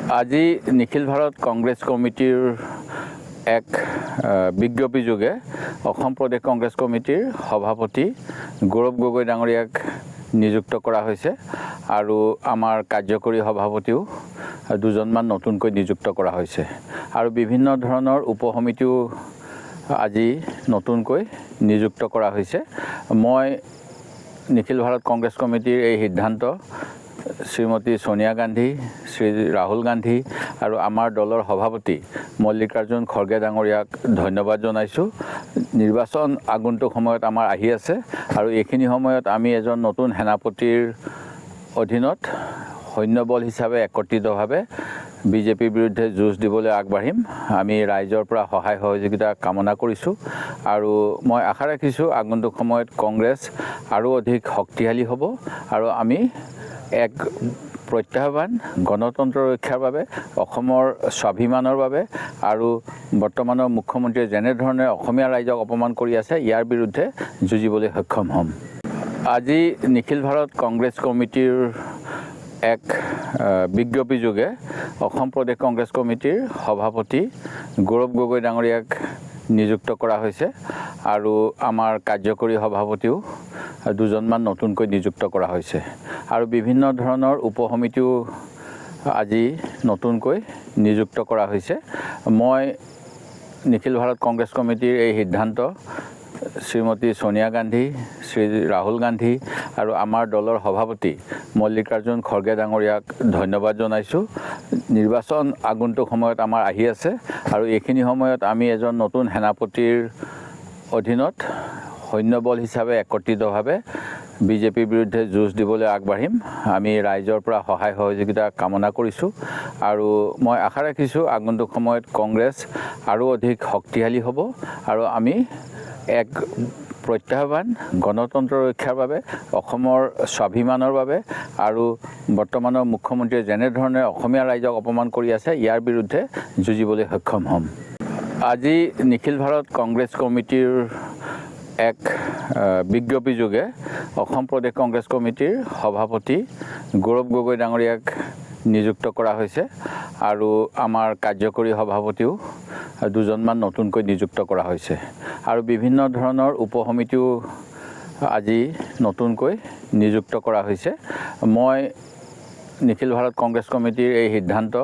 আজি নিখিল ভাৰত কংগ্ৰেছ কমিটিৰ এক বিজ্ঞপ্তিযোগে অসম প্ৰদেশ কংগ্ৰেছ কমিটিৰ সভাপতি গৌৰৱ গগৈ ডাঙৰীয়াক নিযুক্ত কৰা হৈছে আৰু আমাৰ কাৰ্যকৰী সভাপতিও দুজনমান নতুনকৈ নিযুক্ত কৰা হৈছে আৰু বিভিন্ন ধৰণৰ উপসমিতিও আজি নতুনকৈ নিযুক্ত কৰা হৈছে। মই নিখিল ভাৰত কংগ্ৰেছ কমিটিৰ এই সিদ্ধান্ত শ্ৰীমতী সোনিয়া গান্ধী, শ্ৰী ৰাহুল গান্ধী আৰু আমাৰ দলৰ সভাপতি মল্লিকাৰ্জুন খৰ্গে ডাঙৰীয়াক ধন্যবাদ জনাইছোঁ। নিৰ্বাচন আগন্তুক সময়ত আমাৰ আহি আছে আৰু এইখিনি সময়ত আমি এজন নতুন সেনাপতিৰ অধীনত সৈন্যবল হিচাপে একত্ৰিতভাৱে বিজেপিৰ বিৰুদ্ধে যুঁজ দিবলৈ আগবাঢ়িম। আমি ৰাইজৰ পৰা সহায় সহযোগিতা কামনা কৰিছোঁ আৰু মই আশা ৰাখিছোঁ আগন্তুক সময়ত কংগ্ৰেছ আৰু অধিক শক্তিশালী হ'ব আৰু আমি এক প্ৰত্যাহ্বান গণতন্ত্ৰ ৰক্ষাৰ বাবে, অসমৰ স্বাভিমানৰ বাবে আৰু বৰ্তমানৰ মুখ্যমন্ত্ৰীয়ে যেনেধৰণে অসমীয়া ৰাইজক অপমান কৰি আছে ইয়াৰ বিৰুদ্ধে যুঁজিবলৈ সক্ষম হ'ম। আজি নিখিল ভাৰত কংগ্ৰেছ কমিটিৰ এক বিজ্ঞপ্তিযোগে অসম প্ৰদেশ কংগ্ৰেছ কমিটিৰ সভাপতি গৌৰৱ গগৈ ডাঙৰীয়াক নিযুক্ত কৰা হৈছে আৰু আমাৰ কাৰ্যকৰী সভাপতিও দুজনমান নতুনকৈ নিযুক্ত কৰা হৈছে আৰু বিভিন্ন ধৰণৰ উপসমিতিও আজি নতুনকৈ নিযুক্ত কৰা হৈছে। মই নিখিল ভাৰত কংগ্ৰেছ কমিটিৰ এই সিদ্ধান্ত শ্ৰীমতী সোনিয়া গান্ধী, শ্ৰী ৰাহুল গান্ধী আৰু আমাৰ দলৰ সভাপতি মল্লিকাৰ্জুন খৰ্গে ডাঙৰীয়াক ধন্যবাদ জনাইছোঁ। নিৰ্বাচন আগন্তুক সময়ত আমাৰ আহি আছে আৰু এইখিনি সময়ত আমি এজন নতুন সেনাপতিৰ অধীনত সৈন্যবল হিচাপে একত্ৰিতভাৱে বিজেপিৰ বিৰুদ্ধে যুঁজ দিবলৈ আগবাঢ়িম। আমি ৰাইজৰ পৰা সহায় সহযোগিতা কামনা কৰিছোঁ আৰু মই আশা ৰাখিছোঁ আগন্তুক সময়ত কংগ্ৰেছ আৰু অধিক শক্তিশালী হ'ব আৰু আমি এক প্ৰত্যাহ্বান গণতন্ত্ৰ ৰক্ষাৰ বাবে, অসমৰ স্বাভিমানৰ বাবে আৰু বৰ্তমানৰ মুখ্যমন্ত্ৰীয়ে যেনেধৰণে অসমীয়া ৰাইজক অপমান কৰি আছে ইয়াৰ বিৰুদ্ধে যুঁজিবলৈ সক্ষম হ'ম। আজি নিখিল ভাৰত কংগ্ৰেছ কমিটিৰ এক বিজ্ঞপ্তিযোগে অসম প্ৰদেশ কংগ্ৰেছ কমিটিৰ সভাপতি গৌৰৱ গগৈ ডাঙৰীয়াক নিযুক্ত কৰা হৈছে আৰু আমাৰ কাৰ্যকৰী সভাপতিও দুজনমান নতুনকৈ নিযুক্ত কৰা হৈছে আৰু বিভিন্ন ধৰণৰ উপসমিতিও আজি নতুনকৈ নিযুক্ত কৰা হৈছে। মই নিখিল ভাৰত কংগ্ৰেছ কমিটিৰ এই সিদ্ধান্ত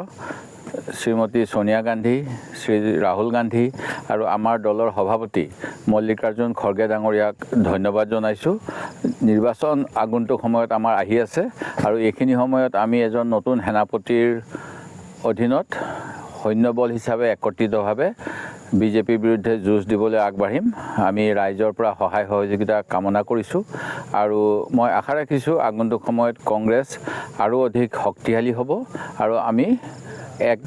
শ্ৰীমতী সোনিয়া গান্ধী, শ্ৰী ৰাহুল গান্ধী আৰু আমাৰ দলৰ সভাপতি মল্লিকাৰ্জুন খৰ্গে ডাঙৰীয়াক ধন্যবাদ জনাইছোঁ। নিৰ্বাচন আগন্তুক সময়ত আমাৰ আহি আছে আৰু এইখিনি সময়ত আমি এজন নতুন সেনাপতিৰ অধীনত সৈন্যবল হিচাপে একত্ৰিতভাৱে বিজেপিৰ বিৰুদ্ধে যুঁজ দিবলৈ আগবাঢ়িম। আমি ৰাইজৰ পৰা সহায় সহযোগিতা কামনা কৰিছোঁ আৰু মই আশা ৰাখিছোঁ আগন্তুক সময়ত কংগ্ৰেছ আৰু অধিক শক্তিশালী হ'ব আৰু আমি এক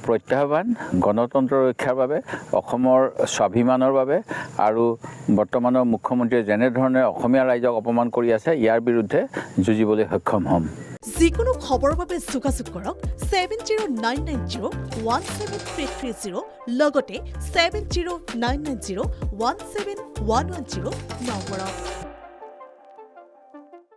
প্ৰত্যাহ্বান গণতন্ত্ৰ ৰক্ষাৰ বাবে, অসমৰ স্বাভিমানৰ বাবে আৰু বৰ্তমানৰ মুখ্যমন্ত্ৰীয়ে যেনেধৰণে অসমীয়া ৰাইজক অপমান কৰি আছে ইয়াৰ বিৰুদ্ধে যুঁজিবলৈ সক্ষম হ'ম। যিকোনো খবৰৰ বাবে যোগাযোগ কৰক 7099017330 লগতে 7099017110 নম্বৰত।